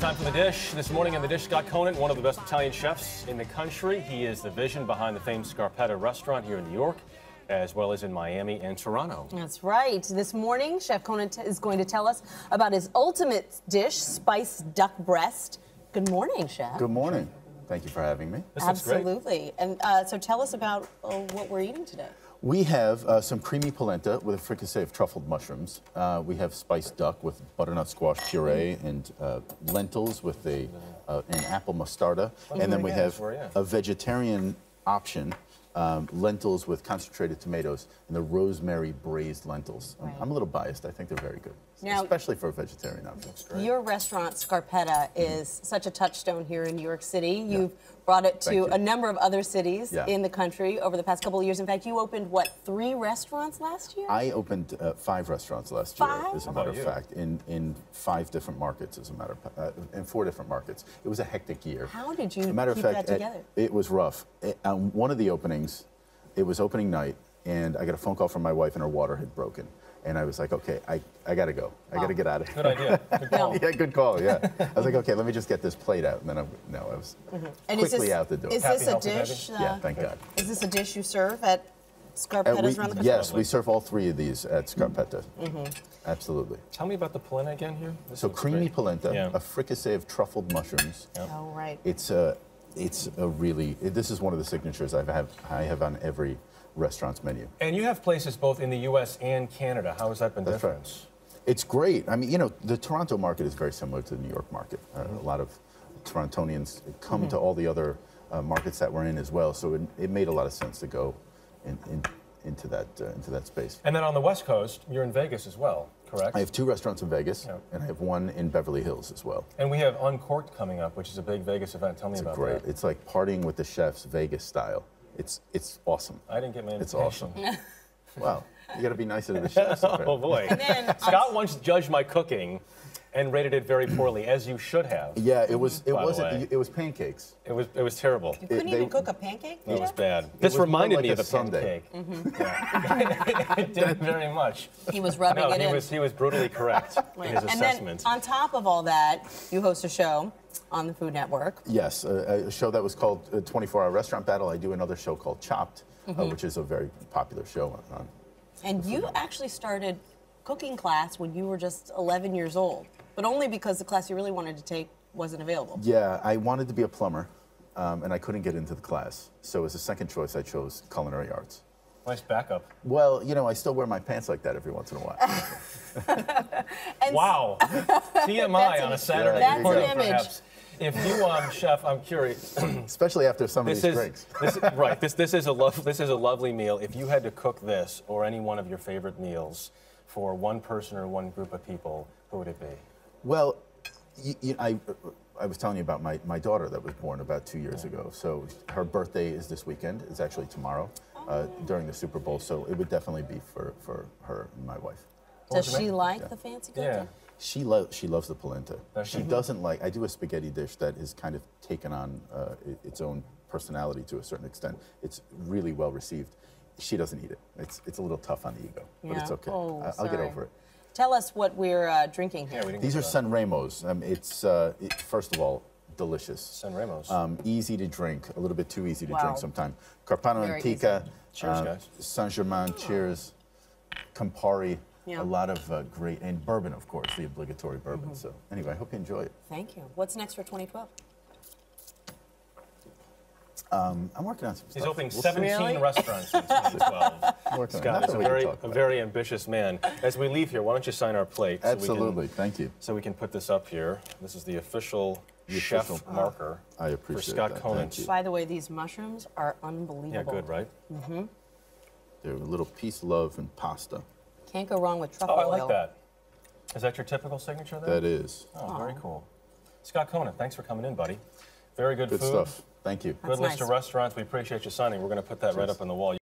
Time for The Dish. This morning in The Dish, Scott Conant, one of the best Italian chefs in the country. He is the vision behind the famed Scarpetta restaurant here in New York, as well as in Miami and Toronto. That's right. This morning, Chef Conant is going to tell us about his ultimate dish, spiced duck breast. Good morning, Chef. Good morning. Thank you for having me. This looks great. Absolutely. And so tell us about what we're eating today. We have some creamy polenta with a fricassee of truffled mushrooms. We have spiced duck with butternut squash puree and lentils with an apple mostarda. And then we have a vegetarian option, lentils with concentrated tomatoes and the rosemary braised lentils. Right. I'm a little biased. I think they're very good, now, especially for a vegetarian option. Your restaurant, Scarpetta, is such a touchstone here in New York City. You've brought it to a number of other cities in the country over the past couple of years. In fact, you opened, what, 3 restaurants last year? I opened 5 restaurants last year, as a matter of fact, in 5 different markets, as a matter of in 4 different markets. It was a hectic year. How did you matter of keep fact, that together? It was rough. One of the openings, it was opening night, and I got a phone call from my wife, and her water had broken. And I was like, okay, I got to go. I got to get out of here. Good idea. Good call. Yeah, good call, yeah. I was like, okay, let me just get this plate out. And then I was quickly out the door. Is this a dish? Yeah, thank God. Is this a dish you serve at Scarpetta's around the country? Yes, we serve all 3 of these at Scarpetta. Absolutely. Tell me about the polenta again here. So creamy polenta, a fricassee of truffled mushrooms. Oh, right. It's a really, this is one of the signatures I have on every restaurant's menu. And you have places both in the U.S. and Canada. How has that been different? Right. It's great. I mean, you know, the Toronto market is very similar to the New York market. A lot of Torontonians come to all the other markets that we're in as well, so it made a lot of sense to go into that space. And then on the West Coast, you're in Vegas as well, correct? I have 2 restaurants in Vegas, and I have 1 in Beverly Hills as well. And we have Uncorked coming up, which is a big Vegas event. Tell me about that. It's like partying with the chefs, Vegas style. It's awesome. I didn't get my invitation. It's awesome. Wow, you got to be nicer to the chefs. Oh boy. Scott once judged my cooking and rated it very poorly, as you should have. Yeah, it was pancakes. It was terrible. You couldn't even cook a pancake? It was bad. This reminded me of the Sunday. pancake. It did very much. He was rubbing it in. He was brutally correct in his assessment. And then on top of all that, you host a show on the Food Network. Yes, a show that was called 24-Hour Restaurant Battle. I do another show called Chopped, which is a very popular show on And you actually started cooking class when you were just 11 years old, but only because the class you really wanted to take wasn't available. Yeah, I wanted to be a plumber, and I couldn't get into the class. So as a second choice, I chose culinary arts. Nice backup. Well, you know, I still wear my pants like that every once in a while. Wow. TMI on a Saturday morning, perhaps. If you, Chef, I'm curious. Especially after some of these drinks. This is a lovely meal. If you had to cook this or any one of your favorite meals for one person or one group of people, who would it be? Well, I was telling you about my daughter that was born about 2 years ago. So her birthday is this weekend. It's actually tomorrow during the Super Bowl. So it would definitely be for her and my wife. Does she like the fancy cooking? Yeah. She loves the polenta. She doesn't like, I do a spaghetti dish that has kind of taken on its own personality to a certain extent. It's really well received. She doesn't eat it. It's a little tough on the ego, but it's okay. I'll get over it. Tell us what we're drinking here. These are San Remos. It's, first of all, delicious. San Remos. Easy to drink, a little bit too easy to drink sometimes. Carpano Antica. Cheers, guys. Saint-Germain, cheers. Campari. A lot of great, and bourbon, of course, the obligatory bourbon. So anyway, I hope you enjoy it. Thank you. What's next for 2012? I'm working on some stuff. He's opening 17 restaurants in 2012. Scott is a very ambitious man. As we leave here, why don't you sign our plate? Absolutely, thank you. So we can put this up here. This is the official chef marker for Scott Conant. By the way, these mushrooms are unbelievable. Yeah, good, right? They're a little peace, love, and pasta. Can't go wrong with truffle oil. Oh, I like that. Is that your typical signature there? That is. Oh, very cool. Scott Conant, thanks for coming in, buddy. Very good food. Good stuff. Thank you. Good list of restaurants. We appreciate you signing. We're going to put that right up on the wall.